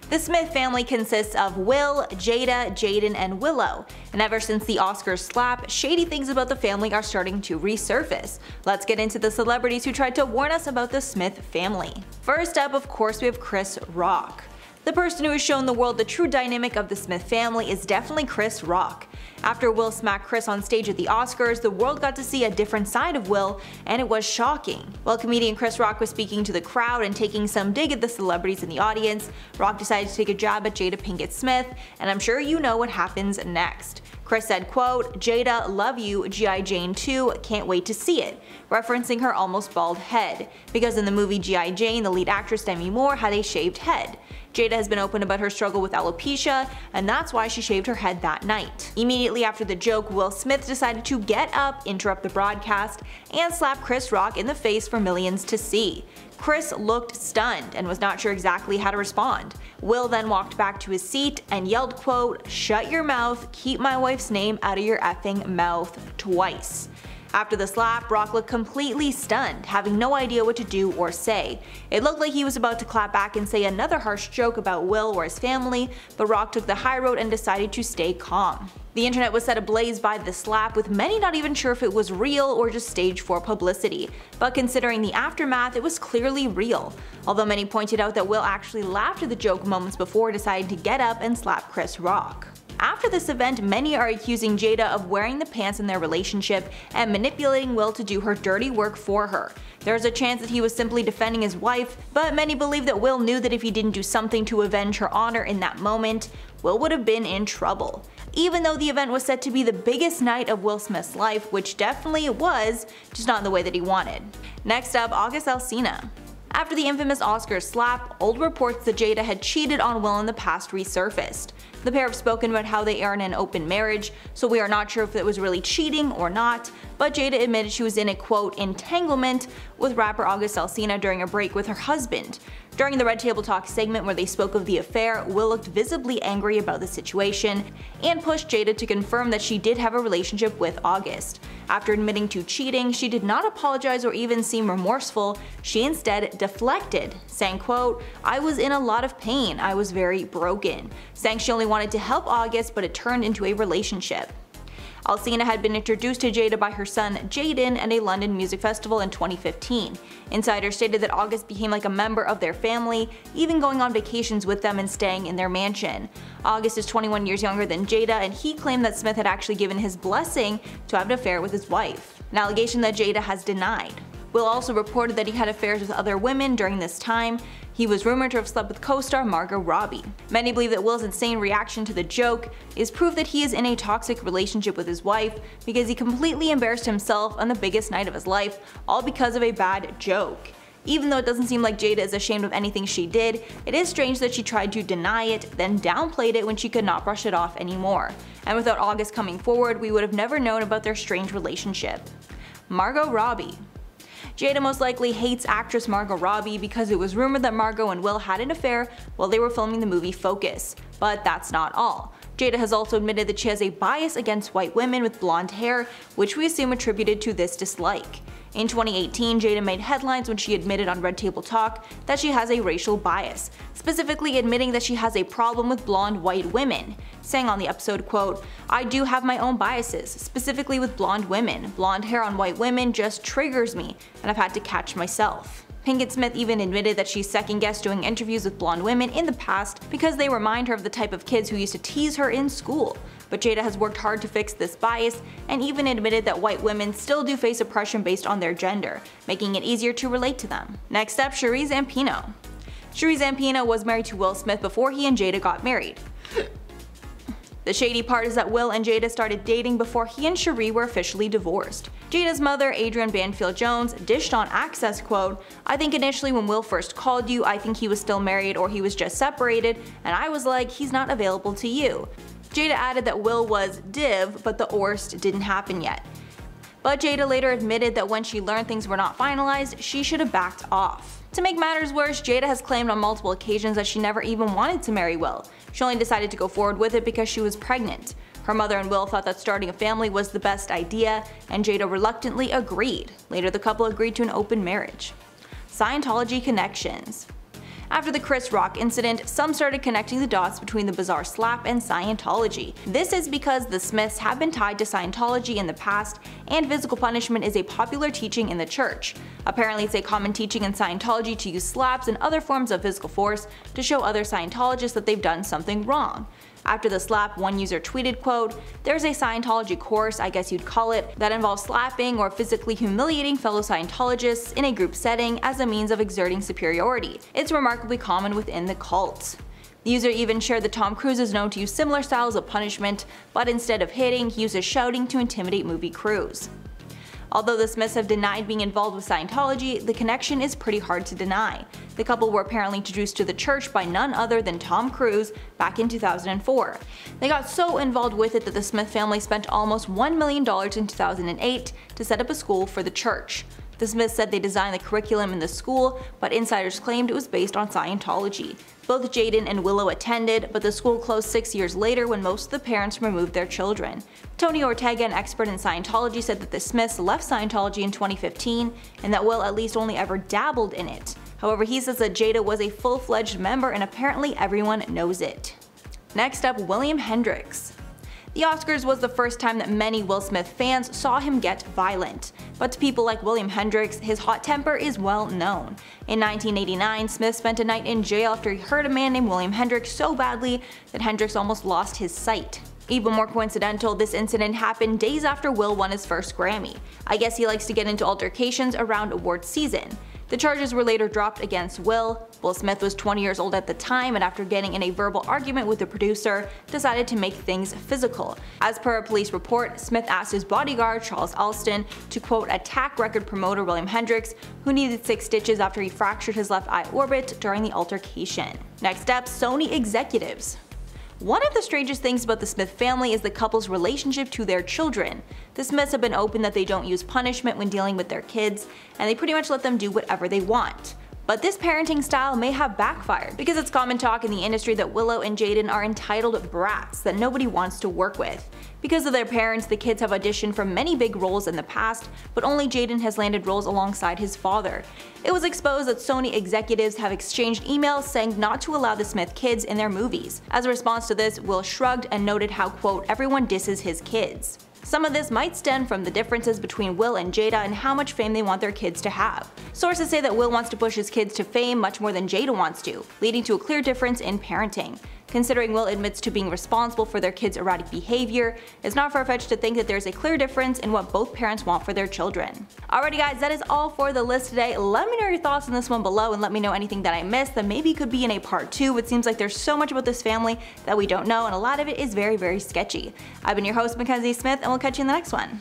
The Smith family consists of Will, Jada, Jaden, and Willow, and ever since the Oscars slap, shady things about the family are starting to resurface. Let's get into the celebrities who tried to warn us about the Smith family. First up, of course, we have Chris Rock. The person who has shown the world the true dynamic of the Smith family is definitely Chris Rock. After Will smacked Chris on stage at the Oscars, the world got to see a different side of Will, and it was shocking. While comedian Chris Rock was speaking to the crowd and taking some dig at the celebrities in the audience, Rock decided to take a jab at Jada Pinkett Smith, and I'm sure you know what happens next. Chris said, quote, "Jada, love you, G.I. Jane 2, can't wait to see it," referencing her almost bald head, because in the movie G.I. Jane, the lead actress Demi Moore had a shaved head. Jada has been open about her struggle with alopecia, and that's why she shaved her head that night. Immediately after the joke, Will Smith decided to get up, interrupt the broadcast, and slap Chris Rock in the face for millions to see. Chris looked stunned and was not sure exactly how to respond. Will then walked back to his seat and yelled, quote, "Shut your mouth, keep my wife's name out of your effing mouth," twice. After the slap, Rock looked completely stunned, having no idea what to do or say. It looked like he was about to clap back and say another harsh joke about Will or his family, but Rock took the high road and decided to stay calm. The internet was set ablaze by the slap, with many not even sure if it was real or just staged for publicity. But considering the aftermath, it was clearly real. Although many pointed out that Will actually laughed at the joke moments before deciding to get up and slap Chris Rock. After this event, many are accusing Jada of wearing the pants in their relationship and manipulating Will to do her dirty work for her. There is a chance that he was simply defending his wife, but many believe that Will knew that if he didn't do something to avenge her honor in that moment, Will would have been in trouble. Even though the event was said to be the biggest night of Will Smith's life, which definitely it was, just not in the way that he wanted. Next up, Alsina. After the infamous Oscars slap, old reports that Jada had cheated on Will in the past resurfaced. The pair have spoken about how they are in an open marriage, so we are not sure if it was really cheating or not, but Jada admitted she was in a quote entanglement with rapper Alsina during a break with her husband. During the Red Table Talk segment where they spoke of the affair, Will looked visibly angry about the situation and pushed Jada to confirm that she did have a relationship with August. After admitting to cheating, she did not apologize or even seem remorseful. She instead deflected, saying, quote, "I was in a lot of pain, I was very broken," saying she only wanted to help August, but it turned into a relationship. Alsina had been introduced to Jada by her son Jaden at a London music festival in 2015. Insiders stated that August became like a member of their family, even going on vacations with them and staying in their mansion. August is 21 years younger than Jada, and he claimed that Smith had actually given his blessing to have an affair with his wife, an allegation that Jada has denied. Will also reported that he had affairs with other women during this time. He was rumored to have slept with co-star Margot Robbie. Many believe that Will's insane reaction to the joke is proof that he is in a toxic relationship with his wife, because he completely embarrassed himself on the biggest night of his life, all because of a bad joke. Even though it doesn't seem like Jada is ashamed of anything she did, it is strange that she tried to deny it, then downplayed it when she could not brush it off anymore. And without August coming forward, we would have never known about their strange relationship. Margot Robbie. Jada most likely hates actress Margot Robbie because it was rumored that Margot and Will had an affair while they were filming the movie Focus. But that's not all. Jada has also admitted that she has a bias against white women with blonde hair, which we assume attributed to this dislike. In 2018, Jada made headlines when she admitted on Red Table Talk that she has a racial bias, specifically admitting that she has a problem with blonde white women, saying on the episode, quote, "I do have my own biases, specifically with blonde women. Blonde hair on white women just triggers me, and I've had to catch myself." Pinkett Smith even admitted that she's second-guessed doing interviews with blonde women in the past because they remind her of the type of kids who used to tease her in school. But Jada has worked hard to fix this bias and even admitted that white women still do face oppression based on their gender, making it easier to relate to them. Next up, Sheree Zampino. Sheree Zampino was married to Will Smith before he and Jada got married. The shady part is that Will and Jada started dating before he and Sheree were officially divorced. Jada's mother, Adrienne Banfield-Jones, dished on Access, quote, "I think initially when Will first called you, I think he was still married or he was just separated, and I was like, he's not available to you." Jada added that Will was div, but the worst didn't happen yet. But Jada later admitted that when she learned things were not finalized, she should have backed off. To make matters worse, Jada has claimed on multiple occasions that she never even wanted to marry Will. She only decided to go forward with it because she was pregnant. Her mother and Will thought that starting a family was the best idea, and Jada reluctantly agreed. Later, the couple agreed to an open marriage. Scientology Connections. After the Chris Rock incident, some started connecting the dots between the bizarre slap and Scientology. This is because the Smiths have been tied to Scientology in the past, and physical punishment is a popular teaching in the church. Apparently it's a common teaching in Scientology to use slaps and other forms of physical force to show other Scientologists that they've done something wrong. After the slap, one user tweeted, quote, "There's a Scientology course, I guess you'd call it, that involves slapping or physically humiliating fellow Scientologists in a group setting as a means of exerting superiority. It's remarkably common within the cult." The user even shared that Tom Cruise is known to use similar styles of punishment, but instead of hitting, he uses shouting to intimidate movie crews. Although the Smiths have denied being involved with Scientology, the connection is pretty hard to deny. The couple were apparently introduced to the church by none other than Tom Cruise back in 2004. They got so involved with it that the Smith family spent almost $1 million in 2008 to set up a school for the church. The Smiths said they designed the curriculum in the school, but insiders claimed it was based on Scientology. Both Jaden and Willow attended, but the school closed 6 years later when most of the parents removed their children. Tony Ortega, an expert in Scientology, said that the Smiths left Scientology in 2015 and that Will at least only ever dabbled in it. However, he says that Jada was a full-fledged member and apparently everyone knows it. Next up, William Hendricks. The Oscars was the first time that many Will Smith fans saw him get violent. But to people like William Hendricks, his hot temper is well known. In 1989, Smith spent a night in jail after he hurt a man named William Hendricks so badly that Hendricks almost lost his sight. Even more coincidental, this incident happened days after Will won his first Grammy. I guess he likes to get into altercations around award season. The charges were later dropped against Will. Will Smith was 20 years old at the time, and after getting in a verbal argument with the producer, decided to make things physical. As per a police report, Smith asked his bodyguard, Charles Alston, to quote attack record promoter William Hendricks, who needed 6 stitches after he fractured his left eye orbit during the altercation. Next up, Sony Executives. One of the strangest things about the Smith family is the couple's relationship to their children. The Smiths have been open that they don't use punishment when dealing with their kids, and they pretty much let them do whatever they want. But this parenting style may have backfired, because it's common talk in the industry that Willow and Jaden are entitled brats that nobody wants to work with. Because of their parents, the kids have auditioned for many big roles in the past, but only Jaden has landed roles alongside his father. It was exposed that Sony executives have exchanged emails saying not to allow the Smith kids in their movies. As a response to this, Will shrugged and noted how, quote, everyone disses his kids. Some of this might stem from the differences between Will and Jada and how much fame they want their kids to have. Sources say that Will wants to push his kids to fame much more than Jada wants to, leading to a clear difference in parenting. Considering Will admits to being responsible for their kids' erratic behavior, it's not far-fetched to think that there's a clear difference in what both parents want for their children. Alrighty guys, that is all for the list today. Let me know your thoughts on this one below and let me know anything that I missed that maybe could be in a part 2. It seems like there's so much about this family that we don't know, and a lot of it is very, very sketchy. I've been your host, Mackenzie Smith, and we'll catch you in the next one.